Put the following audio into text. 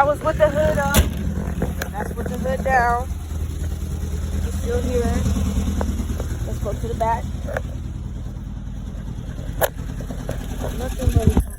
That was with the hood up. That's with the hood down. It's still here. Let's go to the back. Nothing really.